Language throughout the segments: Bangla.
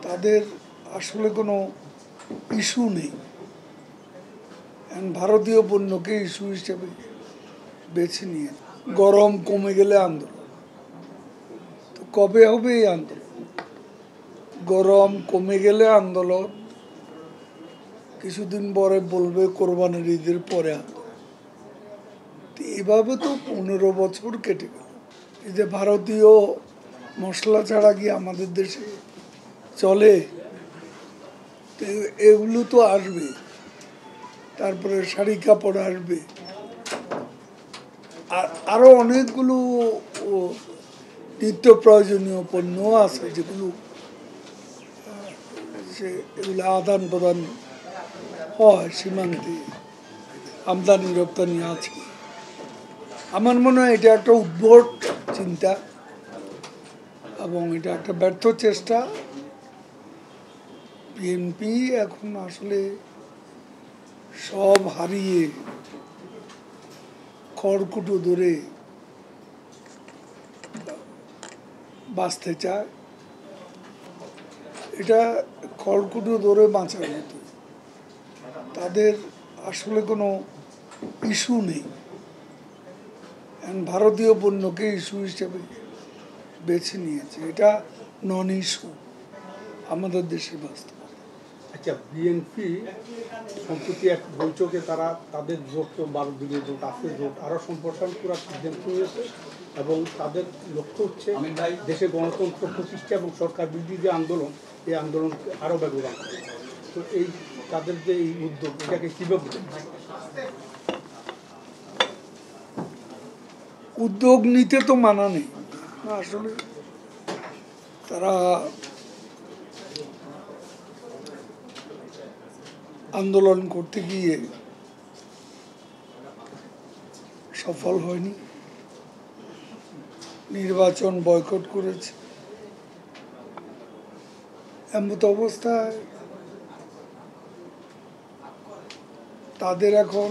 তাদের আসলে কোনো ইস্যু নেই। ভারতীয় পণ্যকে ইস্যু হিসেবে বেছে নিয়ে গরম কমে গেলে আন্দোলন। তো কবে হবে এই আন্দোলন? গরম কমে গেলে আন্দোলন, কিছুদিন পরে বলবে কোরবানির ঈদের পরে আন্দোলন। এভাবে তো 15 বছর কেটে গেল। এই যে ভারতীয় মশলা ছাড়া কি আমাদের দেশে চলে? এগুলো তো আসবে, তারপরে শাড়ি কাপড় আসবে, আর আরো অনেকগুলো নিত্য প্রয়োজনীয় পণ্য আছে যেগুলো এগুলো আদান প্রদান হয় সীমান্তে, আমদানি রপ্তানি আছে। আমার মনে হয় এটা একটা উদ্ভট চিন্তা এবং এটা একটা ব্যর্থ চেষ্টা। বিএনপি এখন আসলে সব হারিয়ে খড়কুটো ধরে বাঁচতে চায়। এটা খড়কুটো ধরে বাঁচার মতো। তাদের আসলে কোনো ইস্যু নেই। ভারতীয় পণ্যকে ইস্যু হিসেবে বেছে নিয়েছে। এটা নন ইস্যু আমাদের দেশে বাস্তব। আচ্ছা, বিএনপি সম্প্রতি এক বৈঠকে তারা তাদের জোট 12 দিনের জোট আছে, জোট আরও সম্প্রসারণ করার সিদ্ধান্ত নিয়েছে এবং তাদের লক্ষ্য হচ্ছে দেশে গণতন্ত্র প্রতিষ্ঠা এবং সরকার বিরোধী যে আন্দোলন, এই আন্দোলনকে আরও বেগবান। তো এই তাদের যে এই উদ্যোগ, এটাকে কীভাবে উদ্যোগ নিতে তো মানা নেই। আসলে তারা আন্দোলন করতে গিয়ে সফল হয়নি, নির্বাচন বয়কট করেছে। এমত অবস্থায় তাদের এখন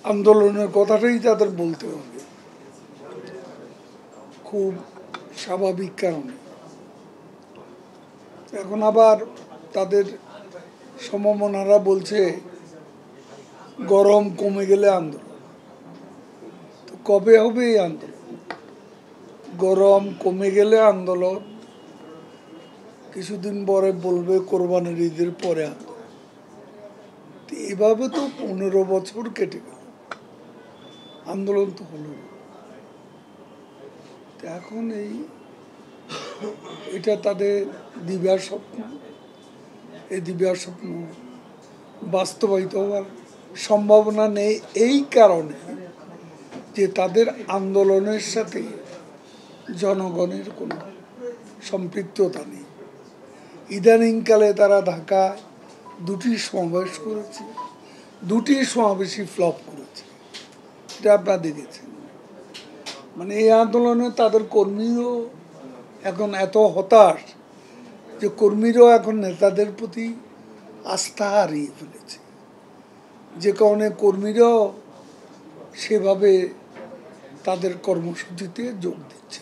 আন্দোলনের কথাটাই তাদের বলতে হবে, খুব স্বাভাবিক কারণে। এখন আবার তাদের সমমনারা বলছে গরম কমে গেলে আন্দোলন। তো কবে হবে এই আন্দোলন? গরম কমে গেলে আন্দোলন, কিছুদিন পরে বলবে কোরবানির ঈদের পরে আন্দোলন। এভাবে তো 15 বছর কেটে গেল, আন্দোলন তো হলো। এখন এটা তাদের দিব্যার স্বপ্ন। এই দিব্যার স্বপ্ন বাস্তবায়িত হওয়ার সম্ভাবনা নেই, এই কারণে যে তাদের আন্দোলনের সাথে জনগণের কোনো সম্পৃক্ততা নেই। ইদানিংকালে তারা ঢাকায় 2টি সমাবেশ করেছে, 2টি সমাবেশই ফ্লপ করেছে। এটা আপনারা দেখেছেন। মানে এই আন্দোলনে তাদের কর্মীও এখন এত হতাশ যে কর্মীরাও এখন নেতাদের প্রতি আস্থা হারিয়ে ফেলেছে, যে কারণে কর্মীরাও সেভাবে তাদের কর্মসূচিতে যোগ দিচ্ছে।